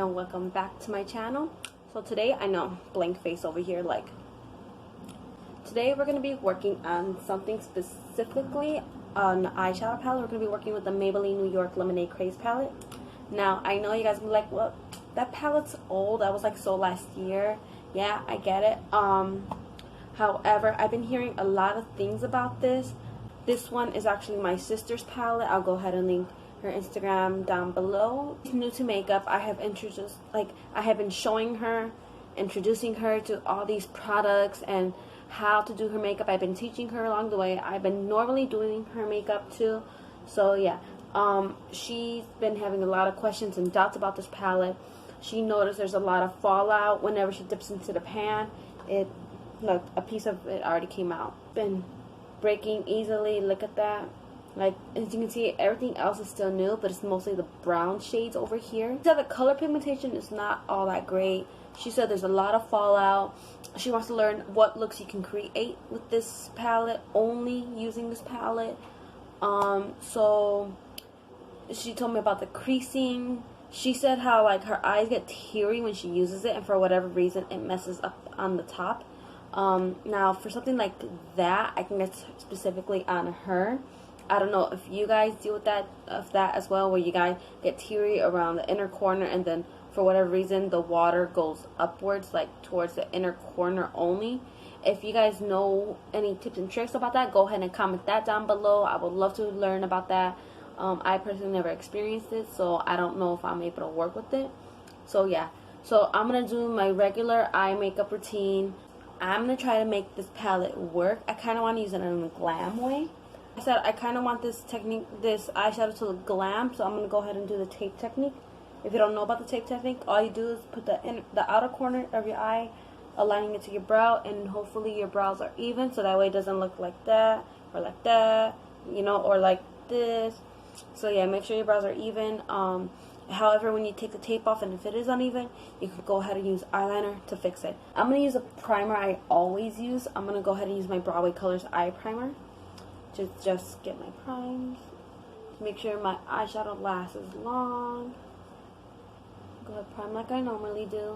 and welcome back to my channel. So today, I know, blank face over here, like, today we're going to be working on something specifically on the eyeshadow palette. We're going to be working with the Maybelline New York Lemonade Craze Palette. Now, I know you guys will be like, well, that palette's old. That was like so last year. Yeah, I get it. However, I've been hearing a lot of things about this. This one is actually my sister's palette. I'll go ahead and link her Instagram down below. She's new to makeup. I have been showing her, introducing her to all these products and how to do her makeup. I've been teaching her along the way. I've been normally doing her makeup too. So yeah, she's been having a lot of questions and doubts about this palette. She noticed there's a lot of fallout whenever she dips into the pan. Look, a piece of it already came out. Been breaking easily. Look at that. Like, as you can see, everything else is still new, but it's mostly the brown shades over here. She said the color pigmentation is not all that great. She said there's a lot of fallout. She wants to learn what looks you can create with this palette, only using this palette. So she told me about the creasing. She said how, like, her eyes get teary when she uses it, and for whatever reason, it messes up on the top. Now, for something like that, I think that's specifically on her. I don't know if you guys deal with that as well, where you guys get teary around the inner corner, and then for whatever reason the water goes upwards, like towards the inner corner only. If you guys know any tips and tricks about that, go ahead and comment that down below. I would love to learn about that. I personally never experienced it, so I don't know if I'm able to work with it. So yeah, so I'm gonna do my regular eye makeup routine. I'm gonna try to make this palette work. I kind of want to use it in a glam way. I said I kind of want this eyeshadow to look glam, so I'm going to go ahead and do the tape technique. If you don't know about the tape technique, all you do is put the outer corner of your eye, aligning it to your brow, and hopefully your brows are even, so that way it doesn't look like that, or like that, you know, or like this. So yeah, make sure your brows are even. However, when you take the tape off and if it is uneven, you can go ahead and use eyeliner to fix it. I'm going to use a primer I always use. I'm going to go ahead and use my Broadway Colors eye primer. Just get my primes to make sure my eyeshadow lasts long. Go ahead, prime like I normally do.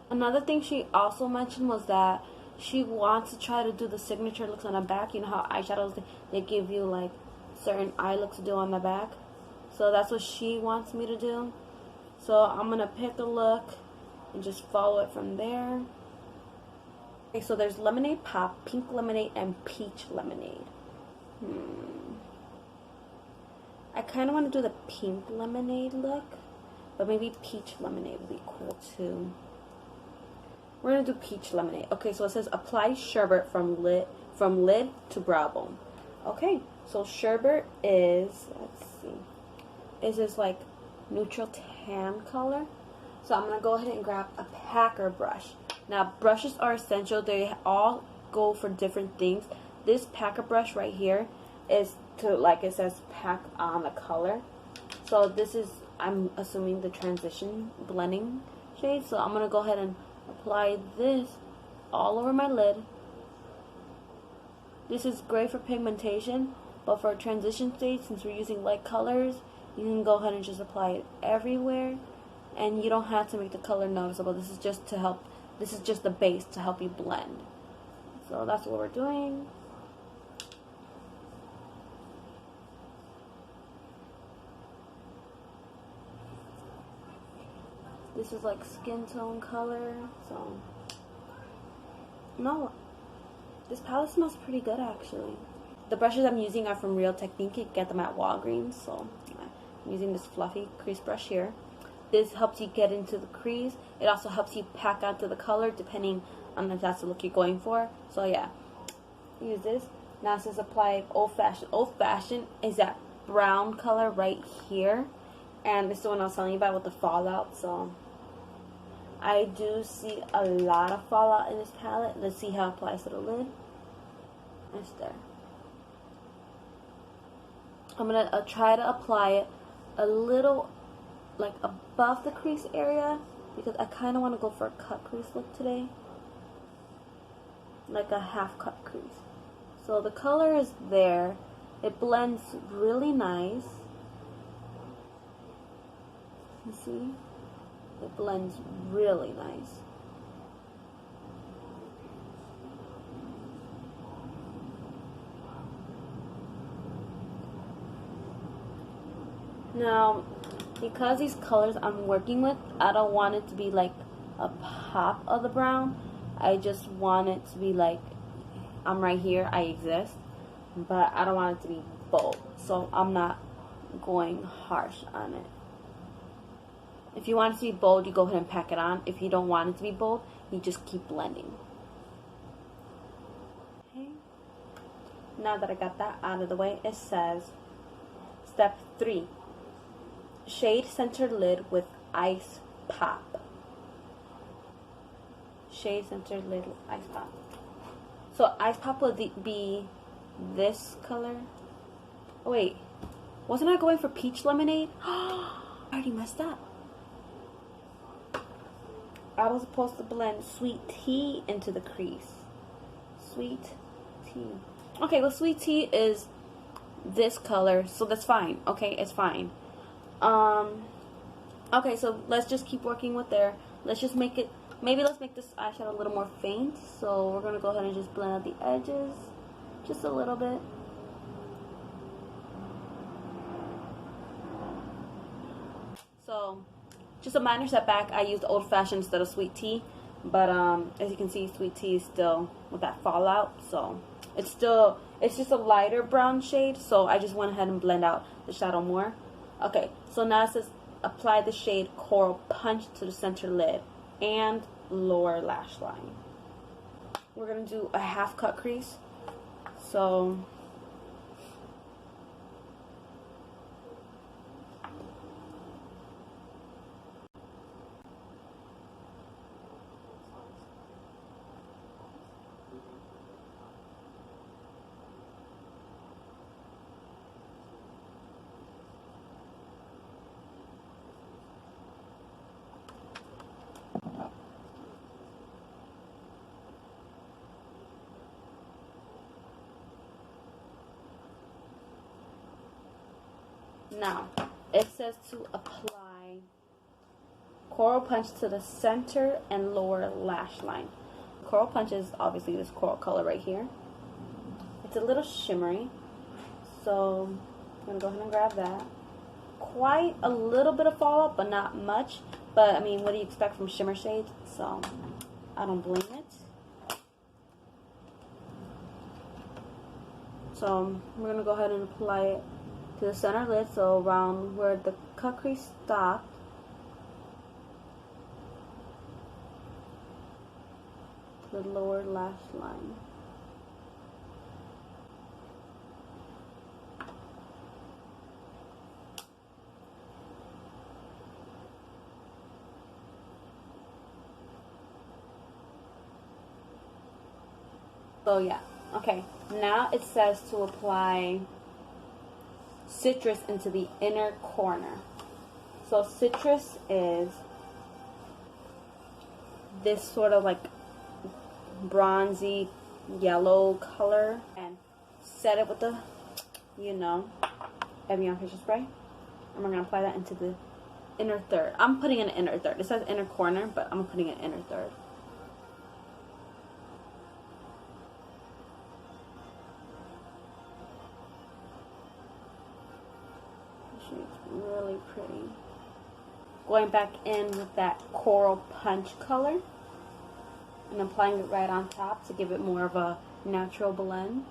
Another thing she also mentioned was that she wants to try to do the signature looks on the back. You know how eyeshadows, they give you like certain eye looks to do on the back. So that's what she wants me to do. So I'm going to pick a look and just follow it from there. Okay, so there's Lemonade Pop, Pink Lemonade, and Peach Lemonade. I kind of want to do the Pink Lemonade look, but maybe Peach Lemonade would be cool too. We're going to do Peach Lemonade. Okay, so it says apply sherbet from lid to brow bone. Okay, so sherbet is, let's see, is this like neutral tan color. So I'm going to go ahead and grab a packer brush. Now, brushes are essential. They all go for different things. This packer brush right here is to, like it says, pack on the color. So this is, I'm assuming, the transition blending shade. So I'm going to go ahead and apply this all over my lid. This is great for pigmentation, but for transition stage, since we're using light colors, you can go ahead and just apply it everywhere, and you don't have to make the color noticeable. This is just to help. This is just the base to help you blend. So that's what we're doing. This is like skin tone color. So no, this palette smells pretty good actually. The brushes I'm using are from Real Technique. You can get them at Walgreens. So I'm using this fluffy crease brush here. This helps you get into the crease. It also helps you pack onto the color depending on if that's the look you're going for. So yeah, use this. Now it says apply Old Fashioned. Old Fashioned is that brown color right here, and this is the one I was telling you about with the fallout. So I do see a lot of fallout in this palette. Let's see how it applies to the lid. It's there. I'm going to try to apply it a little like above the crease area, because I kind of want to go for a cut crease look today. Like a half cut crease. So the color is there. It blends really nice. You see? It blends really nice. Now, because these colors I'm working with, I don't want it to be like a pop of the brown. I just want it to be like, I'm right here, I exist, but I don't want it to be bold. So I'm not going harsh on it. If you want it to be bold, you go ahead and pack it on. If you don't want it to be bold, you just keep blending. Okay. Now that I got that out of the way, it says, step 3. Shade center lid with Ice Pop. Shade center lid with Ice Pop. So Ice Pop would be this color. Oh wait, wasn't I going for Peach Lemonade? I already messed up. I was supposed to blend Sweet Tea into the crease. Sweet Tea. Okay, well, Sweet Tea is this color, so that's fine. Okay, it's fine. Okay, so let's just keep working with there. Let's just make it, maybe let's make this eyeshadow a little more faint. So we're going to go ahead and just blend out the edges just a little bit. So just a minor setback. I used Old Fashioned instead of Sweet Tea, but as you can see, Sweet Tea is still with that fallout, so it's just a lighter brown shade, so I just went ahead and blend out the shadow more. Okay, so now it says apply the shade Coral Punch to the center lid and lower lash line. We're going to do a half cut crease. So now, it says to apply Coral Punch to the center and lower lash line. Coral Punch is obviously this coral color right here. It's a little shimmery, so I'm going to go ahead and grab that. Quite a little bit of fallout, but not much. But, I mean, what do you expect from shimmer shades? So, I don't blame it. So, we're going to go ahead and apply it to the center lid, so around where the cut crease stopped. The lower lash line. So yeah, okay, now it says to apply Citrus into the inner corner. So Citrus is this sort of like bronzy yellow color, and set it with the, you know, Evian facial spray, and we're going to apply that into the inner third. I'm putting an inner third. It says inner corner, but I'm putting an inner third. Really pretty. Going back in with that Coral Punch color and applying it right on top to give it more of a natural blend.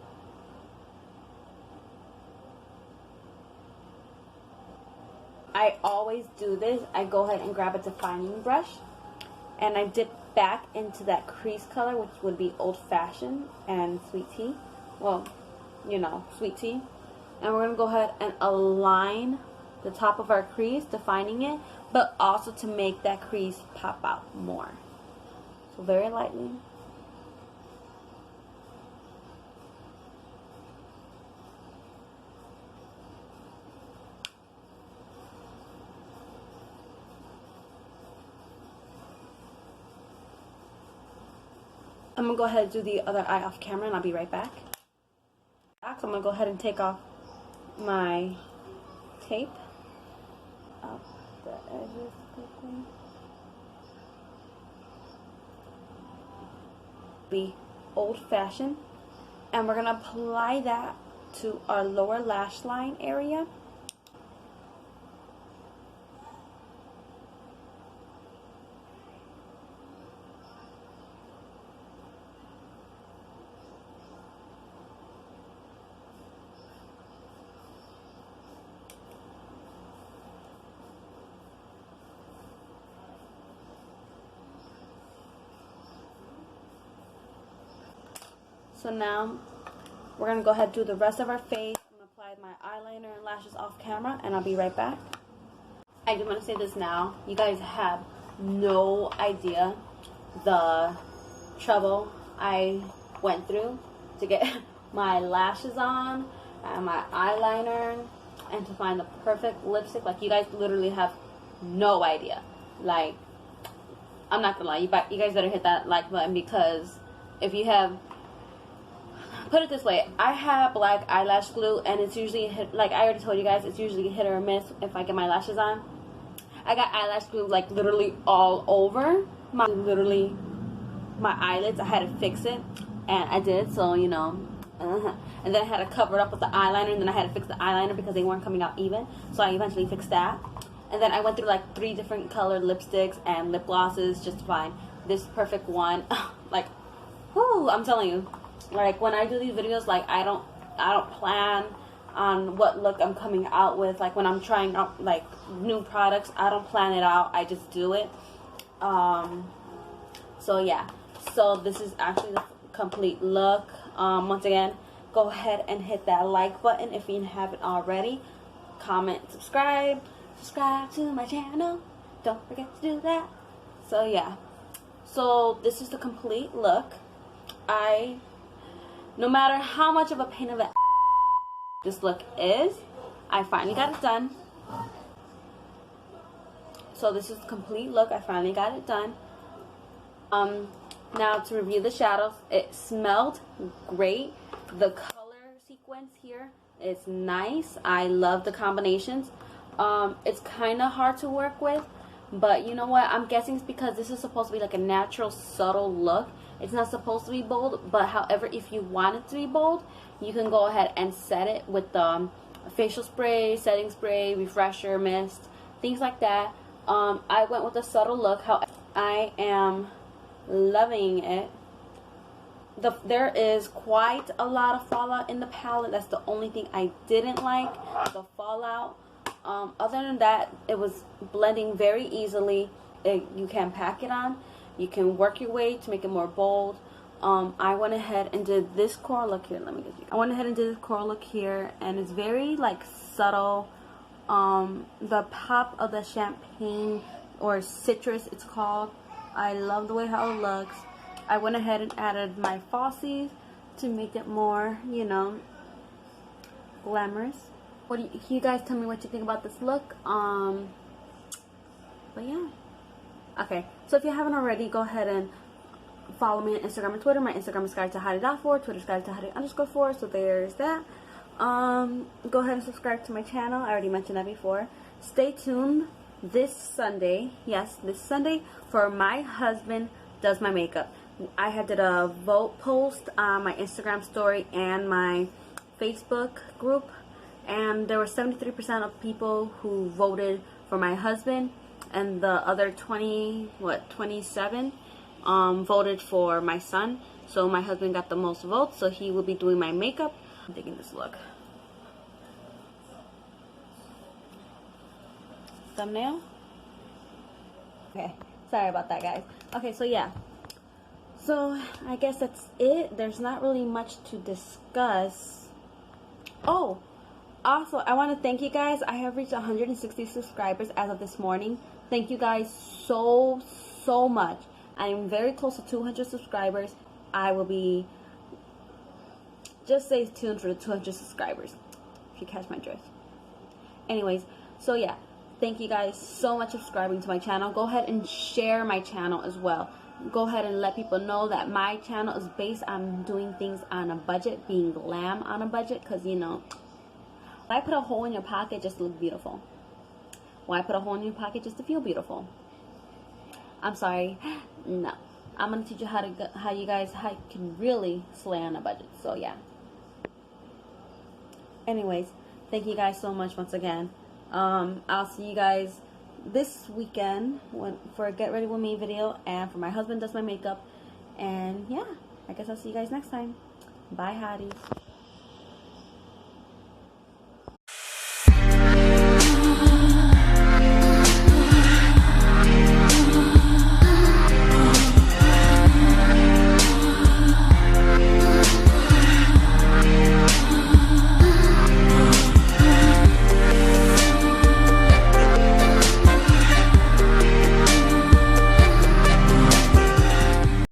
I always do this. I go ahead and grab a defining brush and I dip back into that crease color, which would be Old Fashioned and Sweet Tea. Well, you know, Sweet Tea. And we're going to go ahead and align the top of our crease, defining it, but also to make that crease pop out more. So very lightly. I'm going to go ahead and do the other eye off camera and I'll be right back. back, so I'm going to go ahead and take off my tape off the edges quickly. Be old-fashioned, and we're going to apply that to our lower lash line area. So now we're going to go ahead and do the rest of our face. I'm going to apply my eyeliner and lashes off camera, and I'll be right back. I just want to say this now. You guys have no idea the trouble I went through to get my lashes on and my eyeliner and to find the perfect lipstick. Like, you guys literally have no idea. Like, I'm not going to lie. You guys better hit that like button, because if you have... Put it this way, I have black eyelash glue, and it's usually hit, like I already told you guys, it's usually hit or miss if I get my lashes on. I got eyelash glue like literally all over my eyelids. I had to fix it, and I did. So you know, and then I had to cover it up with the eyeliner, and then I had to fix the eyeliner because they weren't coming out even. So I eventually fixed that, and then I went through like 3 different colored lipsticks and lip glosses just to find this perfect one. Like, whoo! I'm telling you. Like, when I do these videos, like, I don't plan on what look I'm coming out with. Like, when I'm trying out, like, new products, I don't plan it out. I just do it. So, yeah. So, this is actually the complete look. Once again, go ahead and hit that like button if you haven't already. Comment, subscribe. Subscribe to my channel. Don't forget to do that. So, yeah. So, this is the complete look. No matter how much of a pain in the this look is, I finally got it done. So this is the complete look. I finally got it done. Now to review the shadows, it smelled great. The color sequence here is nice. I love the combinations. It's kind of hard to work with, but you know what? I'm guessing it's because this is supposed to be like a natural, subtle look. It's not supposed to be bold, but however, if you want it to be bold, you can go ahead and set it with the facial spray, setting spray, refresher, mist, things like that. I went with a subtle look. However, I am loving it. There is quite a lot of fallout in the palette. That's the only thing I didn't like, the fallout. Other than that, it was blending very easily. You can pack it on. You can work your way to make it more bold. I went ahead and did this coral look here. Let me get you. I went ahead and did this coral look here, and it's very like subtle. The pop of the champagne or citrus, it's called. I love the way how it looks. I went ahead and added my falsies to make it more, you know, glamorous. What do you guys tell me what you think about this look? But yeah. Okay, so if you haven't already, go ahead and follow me on Instagram and Twitter. My Instagram is SkyToHottie.4, Twitter is SkyToHottie_4, so there's that. Go ahead and subscribe to my channel. I already mentioned that before. Stay tuned this Sunday, yes, this Sunday, for my husband does my makeup. I had did a vote post on my Instagram story and my Facebook group, and there were 73% of people who voted for my husband, and the other 27 voted for my son. So my husband got the most votes, so he will be doing my makeup. I'm digging this look. Thumbnail. Okay, sorry about that, guys. Okay, so yeah, so I guess that's it. There's not really much to discuss. Oh, also, I want to thank you guys. I have reached 160 subscribers as of this morning. Thank you guys so much. I am very close to 200 subscribers. I will be, just stay tuned for the 200 subscribers, if you catch my drift. Anyways, so yeah, thank you guys so much for subscribing to my channel. Go ahead and share my channel as well. go ahead and let people know that my channel is based on doing things on a budget, being glam on a budget, because, you know, why put a hole in your pocket just to look beautiful? Why put a hole in your pocket just to feel beautiful? I'm sorry. No. I'm going to teach you how you guys can really slay on a budget. So, yeah. Anyways, thank you guys so much once again. I'll see you guys this weekend for a Get Ready With Me video, and for my husband does my makeup. And, yeah, I guess I'll see you guys next time. Bye, hotties.